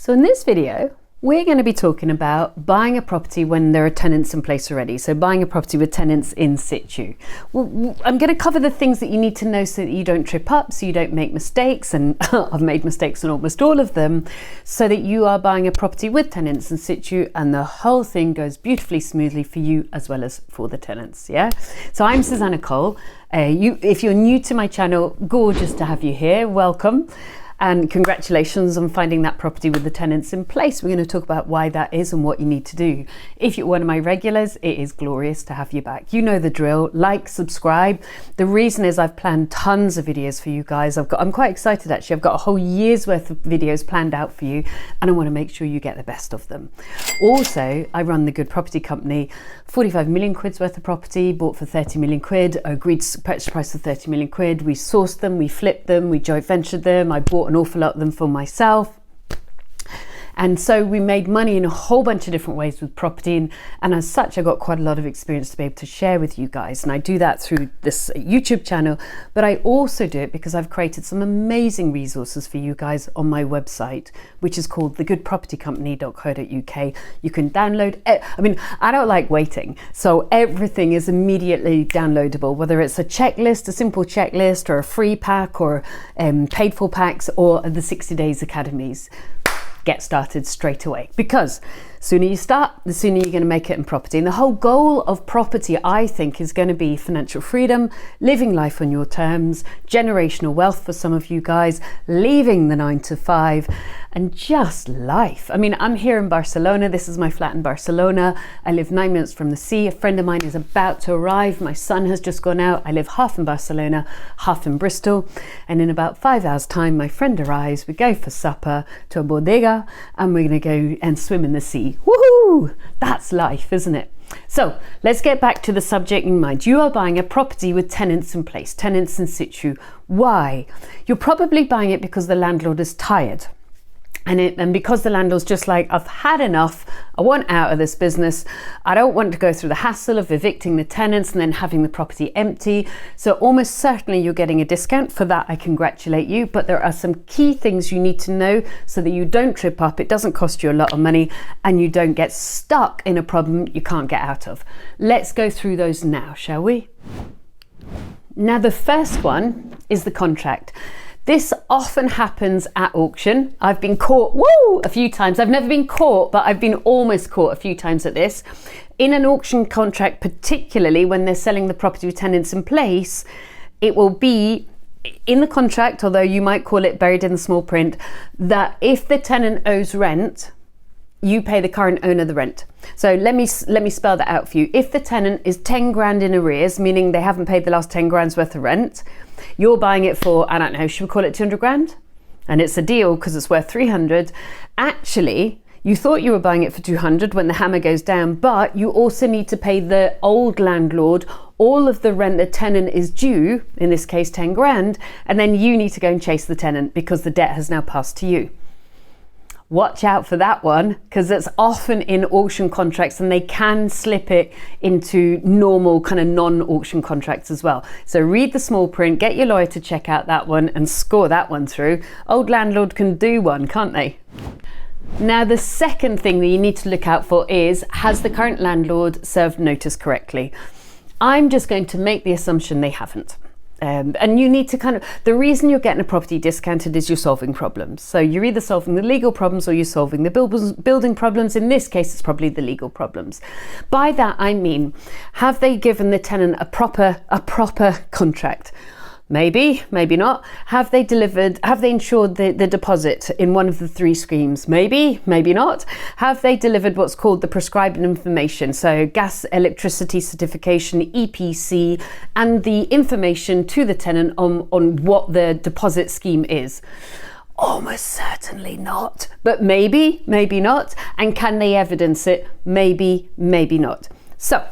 So in this video, we're going to be talking about buying a property when there are tenants in place already. So buying a property with tenants in situ. Well, I'm going to cover the things that you need to know so that you don't trip up, so you don't make mistakes. And I've made mistakes on almost all of them, so that you are buying a property with tenants in situ and the whole thing goes beautifully smoothly for you as well as for the tenants. Yeah. So I'm Susannah Cole. If you're new to my channel, gorgeous to have you here. Welcome. And congratulations on finding that property with the tenants in place. We're going to talk about why that is and what you need to do. If you're one of my regulars, it is glorious to have you back. You know the drill. Like, subscribe. The reason is I've planned tons of videos for you guys. I'm quite excited actually. I've got a whole year's worth of videos planned out for you, and I want to make sure you get the best of them. Also, I run the Good Property Company. 45 million quid's worth of property, bought for 30 million quid, agreed purchase price of 30 million quid. We sourced them, we flipped them, we joint ventured them. I bought an awful lot of them for myself. And so we made money in a whole bunch of different ways with property, and as such I got quite a lot of experience to be able to share with you guys, and I do that through this YouTube channel, but I also do it because I've created some amazing resources for you guys on my website, which is called thegoodpropertycompany.co.uk. You can download it. I mean, I don't like waiting, so everything is immediately downloadable, whether it's a checklist, a simple checklist, or a free pack, or paid for packs, or the 60 days academies. Get started straight away, because the sooner you start, the sooner you're going to make it in property. And the whole goal of property, I think, is going to be financial freedom, living life on your terms, generational wealth for some of you guys, leaving the 9 to 5, and just life. I mean, I'm here in Barcelona. This is my flat in Barcelona. I live 9 minutes from the sea. A friend of mine is about to arrive. My son has just gone out. I live half in Barcelona, half in Bristol. And in about 5 hours time, my friend arrives. We go for supper to a bodega, and we're going to go and swim in the sea. Woohoo! That's life, isn't it? So let's get back to the subject in mind. You are buying a property with tenants in place, tenants in situ. Why? You're probably buying it because the landlord is tired. And because the landlord's just like, I've had enough, I want out of this business, I don't want to go through the hassle of evicting the tenants and then having the property empty. So almost certainly you're getting a discount. For that, I congratulate you. But there are some key things you need to know so that you don't trip up, it doesn't cost you a lot of money, and you don't get stuck in a problem you can't get out of. Let's go through those now, shall we? Now, the first one is the contract. This often happens at auction. I've been caught, a few times. I've never been caught, but I've been almost caught a few times at this. In an auction contract, particularly when they're selling the property with tenants in place, it will be in the contract, although you might call it buried in the small print, that if the tenant owes rent, you pay the current owner the rent. So let me spell that out for you. If the tenant is 10 grand in arrears, meaning they haven't paid the last 10 grand's worth of rent, you're buying it for, I don't know, should we call it 200 grand? And it's a deal because it's worth 300. Actually, you thought you were buying it for 200 when the hammer goes down, but you also need to pay the old landlord all of the rent the tenant is due, in this case 10 grand, and then you need to go and chase the tenant because the debt has now passed to you. Watch out for that one, because it's often in auction contracts and they can slip it into normal kind of non-auction contracts as well. So read the small print, get your lawyer to check out that one and score that one through. Old landlord can do one, can't they? Now, the second thing that you need to look out for is, has the current landlord served notice correctly? I'm just going to make the assumption they haven't. And you need to the reason you're getting a property discounted is you're solving problems. So you're either solving the legal problems or you're solving the building problems. In this case, it's probably the legal problems. By that, I mean, have they given the tenant a proper contract? Maybe, maybe not. Have they insured the deposit in one of the 3 schemes? Maybe, maybe not. Have they delivered what's called the prescribed information? So gas, electricity certification, EPC, and the information to the tenant on what the deposit scheme is. Almost certainly not, but maybe, maybe not. And can they evidence it? Maybe, maybe not. So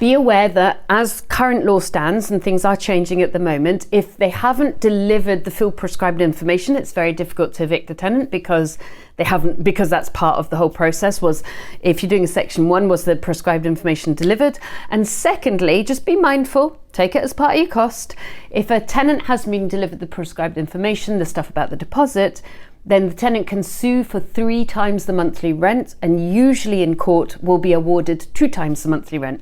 be aware that as current law stands, and things are changing at the moment, if they haven't delivered the full prescribed information, it's very difficult to evict the tenant because that's part of the whole process. Was, if you're doing a section 1, was the prescribed information delivered? And secondly, just be mindful, take it as part of your cost. If a tenant has been delivered the prescribed information, the stuff about the deposit, then the tenant can sue for 3 times the monthly rent, and usually in court will be awarded 2 times the monthly rent.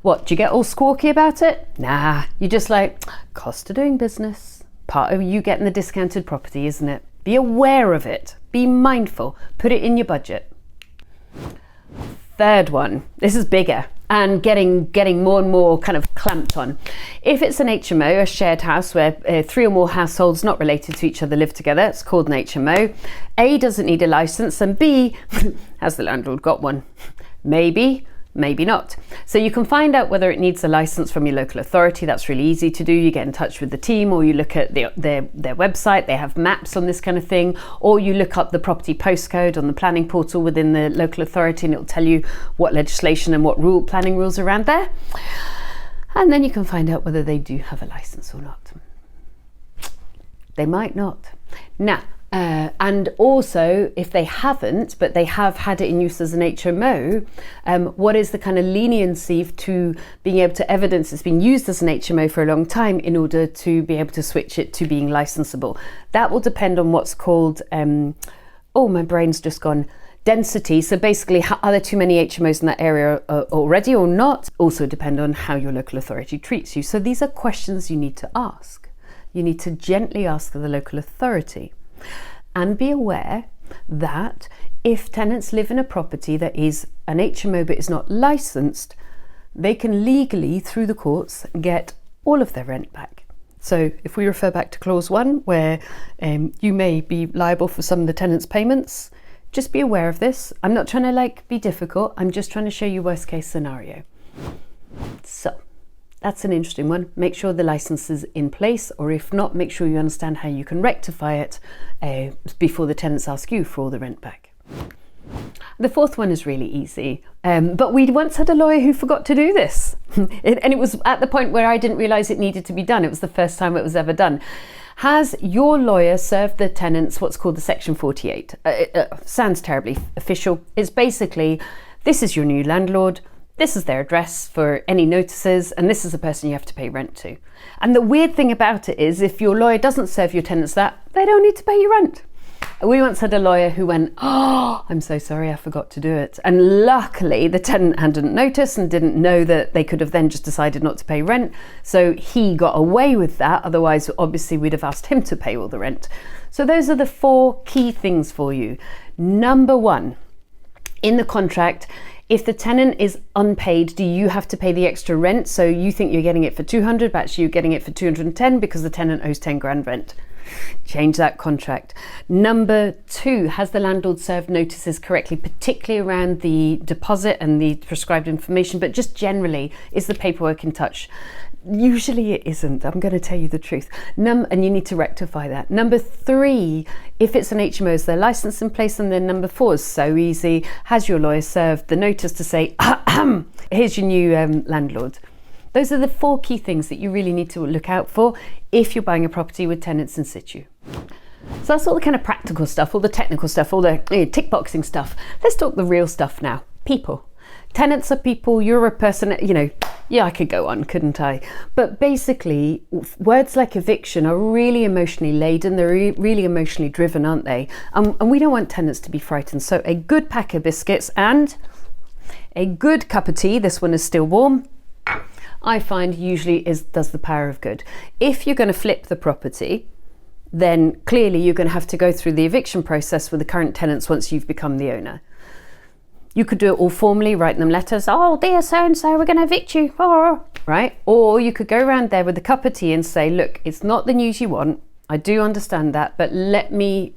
What, do you get all squawky about it? Nah, you're just like, cost of doing business. Part of you getting the discounted property, isn't it? Be aware of it. Be mindful. Put it in your budget. Third one, this is bigger and getting more and more kind of clamped on. If it's an HMO, a shared house where 3 or more households not related to each other live together, it's called an HMO. A, doesn't need a license, and B, has the landlord got one? Maybe, maybe not. So you can find out whether it needs a license from your local authority. That's really easy to do. You get in touch with the team, or you look at their website. They have maps on this kind of thing, or you look up the property postcode on the planning portal within the local authority, and it'll tell you what legislation and what planning rules are around there. And then you can find out whether they do have a license or not. They might not. Now, and also, if they haven't, but they have had it in use as an HMO, what is the kind of leniency to being able to evidence it's been used as an HMO for a long time in order to be able to switch it to being licensable? That will depend on what's called, oh, my brain's just gone, density. So basically, are there too many HMOs in that area already or not? Also depend on how your local authority treats you. So these are questions you need to ask. You need to gently ask the local authority. And be aware that if tenants live in a property that is an HMO but is not licensed, they can legally, through the courts, get all of their rent back. So if we refer back to clause 1, where you may be liable for some of the tenants' payments, just be aware of this. I'm not trying to be difficult. I'm just trying to show you worst case scenario. So that's an interesting one. Make sure the license is in place, or if not, make sure you understand how you can rectify it before the tenants ask you for all the rent back. The fourth one is really easy, but we once had a lawyer who forgot to do this. And it was at the point where I didn't realise it needed to be done. It was the first time it was ever done. Has your lawyer served the tenants what's called the Section 48? Sounds terribly official. It's basically, this is your new landlord, this is their address for any notices, and this is the person you have to pay rent to. And the weird thing about it is, if your lawyer doesn't serve your tenants that, they don't need to pay you rent. We once had a lawyer who went, oh, I'm so sorry, I forgot to do it. And luckily the tenant hadn't noticed and didn't know that they could have then just decided not to pay rent. So he got away with that. Otherwise, obviously, we'd have asked him to pay all the rent. So those are the 4 key things for you. Number 1, in the contract, if the tenant is unpaid, do you have to pay the extra rent? So you think you're getting it for 200, but actually you're getting it for 210 because the tenant owes 10 grand rent. Change that contract. Number 2, has the landlord served notices correctly, particularly around the deposit and the prescribed information, but just generally, is the paperwork in touch? Usually it isn't, I'm going to tell you the truth. And you need to rectify that. Number 3, if it's an HMO, is their license in place? And then number 4 is so easy. Has your lawyer served the notice to say, here's your new landlord? Those are the 4 key things that you really need to look out for if you're buying a property with tenants in situ. So that's all the kind of practical stuff, all the technical stuff, all the tick boxing stuff. Let's talk the real stuff now. People. Tenants are people, you're a person, yeah, I could go on, couldn't I? But basically, words like eviction are really emotionally laden. They're really emotionally driven, aren't they? And we don't want tenants to be frightened. So a good pack of biscuits and a good cup of tea, this one is still warm, I find usually does the power of good. If you're going to flip the property, then clearly you're going to have to go through the eviction process with the current tenants once you've become the owner. You could do it all formally, write them letters. Oh, dear so-and-so, we're going to evict you. Oh, right? Or you could go around there with a cup of tea and say, look, it's not the news you want. I do understand that, but let me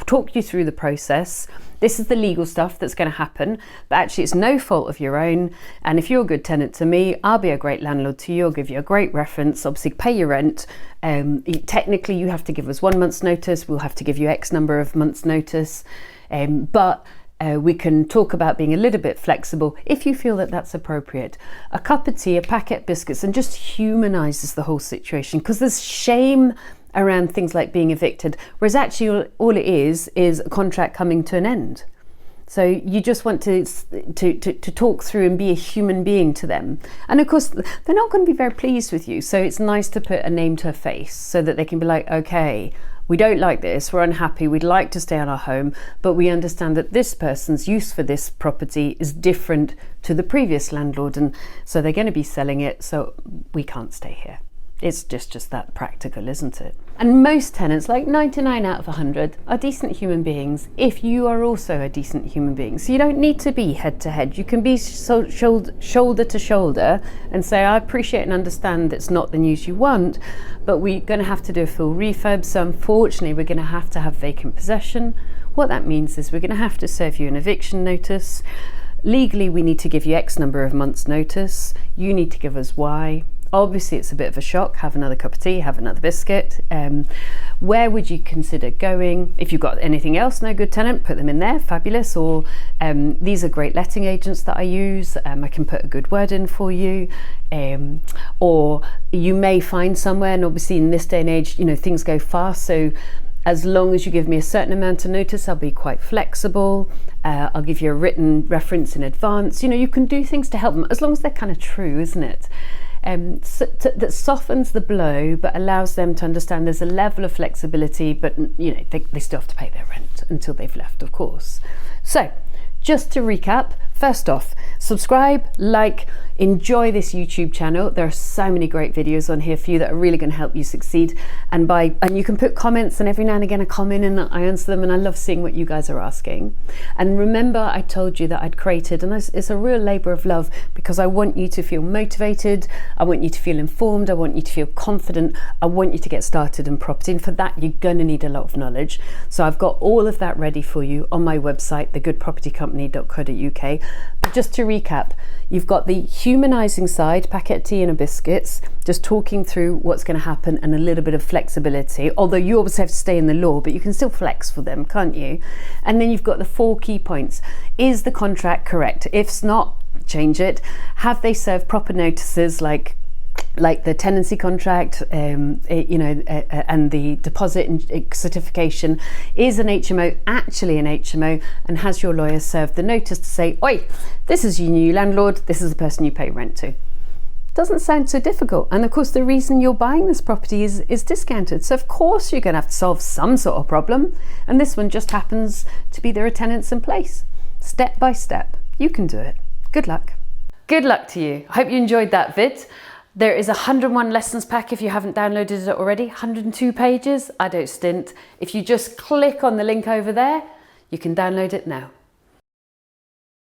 talk you through the process. This is the legal stuff that's going to happen, but actually it's no fault of your own. And if you're a good tenant to me, I'll be a great landlord to you. I'll give you a great reference, obviously pay your rent. Technically, you have to give us 1 month's notice. We'll have to give you X number of months' notice. But we can talk about being a little bit flexible if you feel that that's appropriate. A cup of tea, a packet of biscuits, and just humanises the whole situation, because there's shame around things like being evicted, whereas actually all it is a contract coming to an end. So you just want to talk through and be a human being to them. And of course, they're not going to be very pleased with you. So it's nice to put a name to a face so that they can be like, okay, we don't like this, we're unhappy, we'd like to stay on our home, but we understand that this person's use for this property is different to the previous landlord, and so they're going to be selling it, so we can't stay here. It's just that practical, isn't it? And most tenants, like 99 out of 100, are decent human beings if you are also a decent human being. So you don't need to be head to head. You can be shoulder to shoulder and say, I appreciate and understand it's not the news you want, but we're going to have to do a full refurb. So unfortunately, we're going to have vacant possession. What that means is we're going to have to serve you an eviction notice. Legally, we need to give you X number of months notice. You need to give us Y. Obviously, it's a bit of a shock. Have another cup of tea, have another biscuit. Where would you consider going? If you've got anything else, no good tenant, put them in there, fabulous. Or these are great letting agents that I use. I can put a good word in for you. Or you may find somewhere, and obviously in this day and age, you know, things go fast. So as long as you give me a certain amount of notice, I'll be quite flexible. I'll give you a written reference in advance. You know, you can do things to help them, as long as they're kind of true, isn't it? That softens the blow but allows them to understand there's a level of flexibility, but you know, they still have to pay their rent until they've left, of course. So just to recap, first off, subscribe, like, enjoy this YouTube channel. There are so many great videos on here for you that are really going to help you succeed. And you can put comments, and every now and again I comment and I answer them, and I love seeing what you guys are asking. And remember, I told you that I'd created, and it's a real labour of love, because I want you to feel motivated, I want you to feel informed, I want you to feel confident, I want you to get started in property, and for that you're going to need a lot of knowledge. So I've got all of that ready for you on my website, thegoodpropertycompany.co.uk. But just to recap, you've got the humanising side, packet of tea and a biscuits, just talking through what's going to happen, and a little bit of flexibility, although you obviously have to stay in the law, but you can still flex for them, can't you? And then you've got the 4 key points. Is the contract correct? If not, change it. Have they served proper notices, like the tenancy contract, and the deposit and certification? Is an HMO actually an HMO, and has your lawyer served the notice to say, oi, this is your new landlord, this is the person you pay rent to? Doesn't sound so difficult. And of course, the reason you're buying this property is discounted, so of course you're going to have to solve some sort of problem, and this one just happens to be there are tenants in place. Step by step, you can do it. Good luck. Good luck to you. I hope you enjoyed that vid. There is a 101 lessons pack if you haven't downloaded it already, 102 pages, I don't stint. If you just click on the link over there, you can download it now.